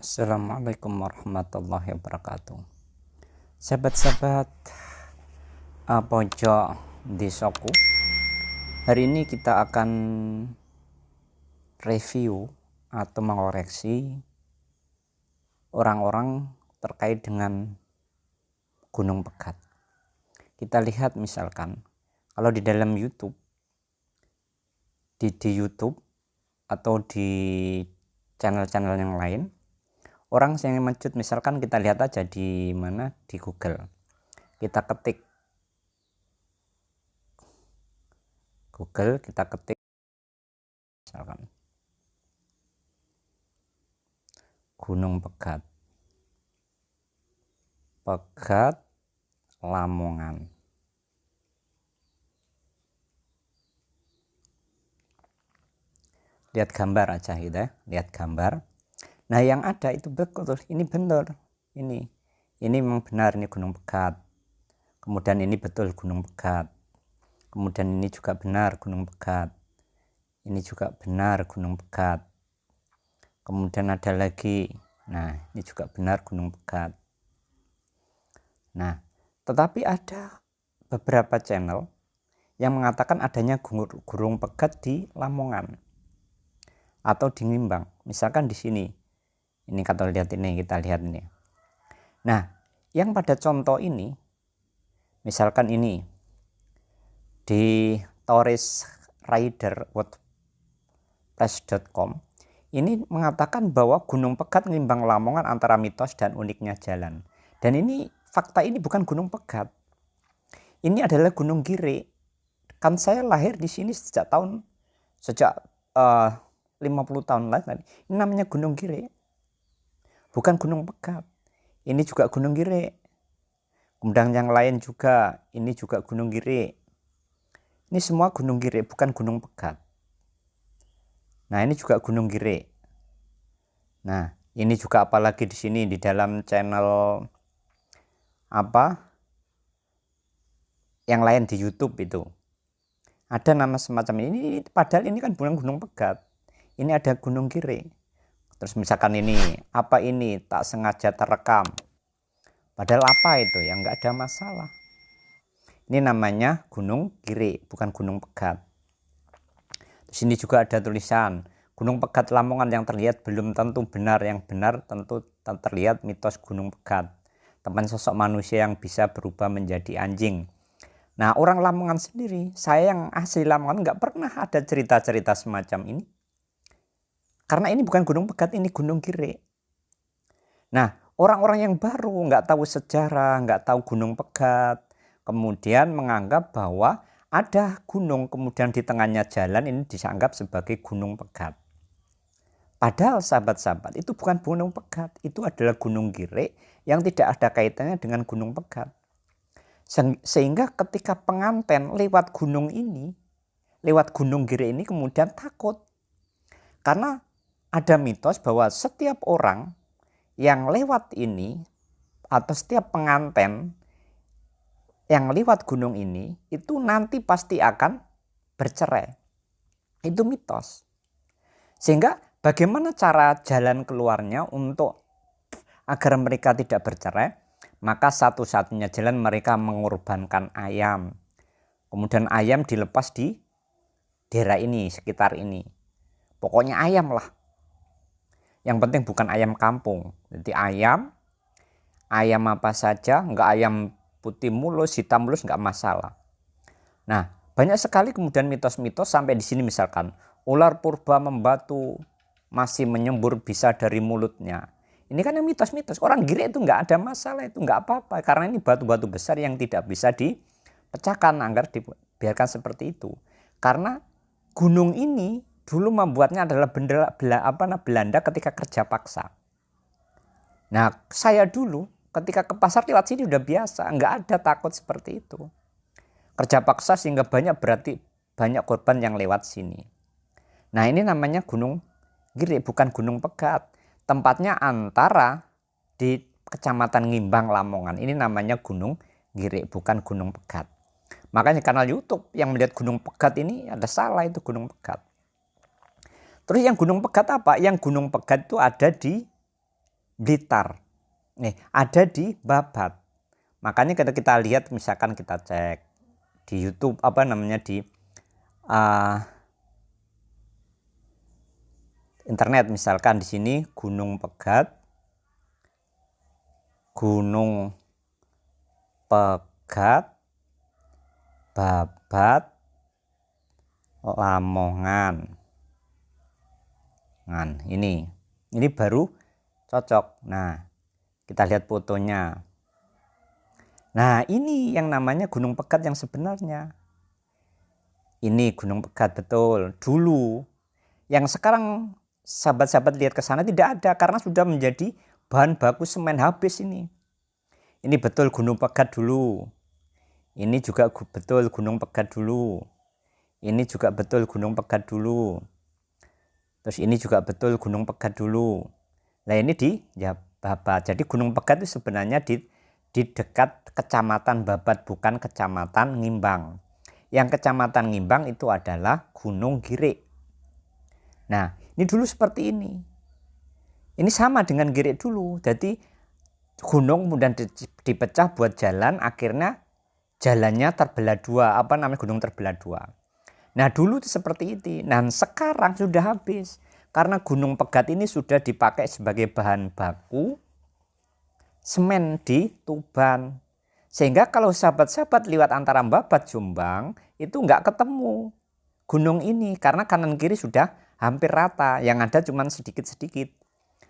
Assalamualaikum warahmatullahi wabarakatuh. Sahabat-sahabat pojok desaku, hari ini kita akan review atau mengoreksi orang-orang terkait dengan Gunung Pegat. Kita lihat misalkan kalau di dalam YouTube, di YouTube atau di channel-channel yang lain, orang yang mencut, misalkan kita lihat aja di mana, di Google, kita ketik Google, kita ketik misalkan Gunung Pegat Lamongan. Lihat gambar aja gitu ya, lihat gambar. Nah, yang ada itu betul, ini benar, ini memang benar, ini Gunung Pegat. Kemudian ini betul Gunung Pegat. Kemudian ini juga benar Gunung Pegat. Ini juga benar Gunung Pegat. Kemudian ada lagi, nah ini juga benar Gunung Pegat. Nah, tetapi ada beberapa channel yang mengatakan adanya Gunung Pegat di Lamongan atau di Ngimbang. Misalkan di sini. Ini kalau lihat ini, kita lihat ini. Nah, yang pada contoh ini, misalkan ini di tourismrider.wordpress.com, ini mengatakan bahwa Gunung Pegat Ngimbang Lamongan antara mitos dan uniknya jalan. Dan ini fakta, ini bukan Gunung Pegat. Ini adalah Gunung Gire. Kan saya lahir di sini sejak 50 tahun lalu. Ini namanya Gunung Gire. Bukan Gunung Pegat. Ini juga Gunung Gire. Kemudian yang lain juga, ini juga Gunung Gire. Ini semua Gunung Gire, bukan Gunung Pegat. Nah, ini juga Gunung Gire. Nah, ini juga apalagi di sini di dalam channel yang lain di YouTube itu. Ada nama semacam ini, padahal ini kan bukan Gunung Pegat. Ini ada Gunung Gire. Terus misalkan ini, apa ini, tak sengaja terekam. Padahal apa itu, ya nggak ada masalah. Ini namanya Gunung Gire, bukan Gunung Pegat. Di sini juga ada tulisan, Gunung Pegat Lamongan yang terlihat belum tentu benar, yang benar tentu terlihat mitos Gunung Pegat. Teman sosok manusia yang bisa berubah menjadi anjing. Nah, orang Lamongan sendiri, saya yang asli Lamongan nggak pernah ada cerita-cerita semacam ini. Karena ini bukan Gunung Pegat, ini Gunung Gire. Nah, orang-orang yang baru nggak tahu sejarah, nggak tahu Gunung Pegat, kemudian menganggap bahwa ada gunung, kemudian di tengahnya jalan, ini dianggap sebagai Gunung Pegat. Padahal sahabat-sahabat, itu bukan Gunung Pegat, itu adalah Gunung Gire yang tidak ada kaitannya dengan Gunung Pegat. Sehingga ketika pengantin lewat gunung ini, lewat Gunung Gire ini, kemudian takut. Karena ada mitos bahwa setiap orang yang lewat ini atau setiap pengantin yang lewat gunung ini itu nanti pasti akan bercerai. Itu mitos. Sehingga bagaimana cara jalan keluarnya untuk agar mereka tidak bercerai? Maka satu-satunya jalan mereka mengorbankan ayam. Kemudian ayam dilepas di daerah ini, sekitar ini. Pokoknya ayam lah. Yang penting bukan ayam kampung. Jadi ayam apa saja, enggak ayam putih mulus, hitam mulus, enggak masalah. Nah, banyak sekali kemudian mitos-mitos sampai di sini misalkan ular purba membatu masih menyembur bisa dari mulutnya. Ini kan yang mitos-mitos. Orang Gire itu enggak ada masalah, itu enggak apa-apa karena ini batu-batu besar yang tidak bisa dipecahkan agar dibiarkan seperti itu. Karena gunung ini dulu membuatnya adalah Belanda ketika kerja paksa. Nah, saya dulu ketika ke pasar lewat sini udah biasa, nggak ada takut seperti itu. Kerja paksa sehingga berarti banyak korban yang lewat sini. Nah, ini namanya Gunung Gire, bukan Gunung Pegat. Tempatnya antara di Kecamatan Ngimbang Lamongan. Ini namanya Gunung Gire, bukan Gunung Pegat. Makanya kanal YouTube yang melihat Gunung Pegat ini ada salah, itu Gunung Pegat. Terus yang Gunung Pegat apa? Yang Gunung Pegat itu ada di Blitar. Nih, ada di Babat. Makanya kalau kita lihat, misalkan kita cek di YouTube di internet, misalkan di sini Gunung Pegat, Babat, Lamongan. Nah, ini baru cocok. Nah, kita lihat fotonya. Nah, ini yang namanya Gunung Pegat yang sebenarnya. Ini Gunung Pegat betul. Dulu. Yang sekarang sahabat-sahabat lihat ke sana tidak ada karena sudah menjadi bahan baku semen habis ini. Ini betul Gunung Pegat dulu. Ini juga betul Gunung Pegat dulu. Ini juga betul Gunung Pegat dulu. Terus ini juga betul Gunung Pegat dulu. Nah, ini di Babat. Jadi Gunung Pegat itu sebenarnya di dekat Kecamatan Babat, bukan Kecamatan Ngimbang. Yang Kecamatan Ngimbang itu adalah Gunung Girik. Nah, ini dulu seperti ini. Ini sama dengan Girik dulu. Jadi gunung kemudian dipecah buat jalan, akhirnya jalannya terbelah dua. Gunung terbelah dua. Nah, dulu itu seperti itu. Nah, sekarang sudah habis. Karena Gunung Pegat ini sudah dipakai sebagai bahan baku semen di Tuban. Sehingga kalau sahabat-sahabat lewat antara Babat Jombang itu nggak ketemu gunung ini karena kanan kiri sudah hampir rata, yang ada cuma sedikit-sedikit.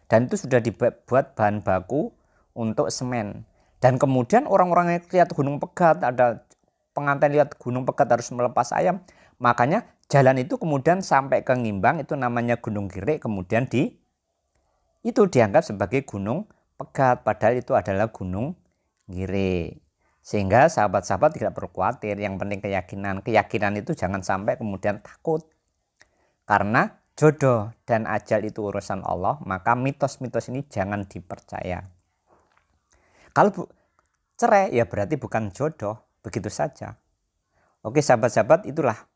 Dan itu sudah dibuat bahan baku untuk semen. Dan kemudian orang-orang yang lihat Gunung Pegat, ada pengantin lihat Gunung Pegat harus melepas ayam. Makanya jalan itu kemudian sampai ke Ngimbang, itu namanya Gunung Girik, kemudian itu dianggap sebagai Gunung Pegat, padahal itu adalah Gunung Girik. Sehingga sahabat-sahabat tidak perlu khawatir, yang penting keyakinan itu jangan sampai kemudian takut. Karena jodoh dan ajal itu urusan Allah, maka mitos-mitos ini jangan dipercaya. Kalau cerai ya berarti bukan jodoh, begitu saja. Oke sahabat-sahabat, itulah.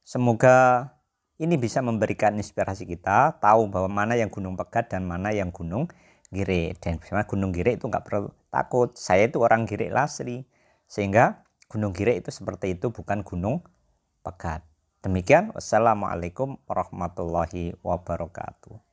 Semoga ini bisa memberikan inspirasi kita tahu bahwa mana yang Gunung Pegat dan mana yang Gunung Girik. Dan Gunung Girik itu nggak perlu takut. Saya itu orang Girik asli, sehingga Gunung Girik itu seperti itu, bukan Gunung Pegat. Demikian, wassalamualaikum warahmatullahi wabarakatuh.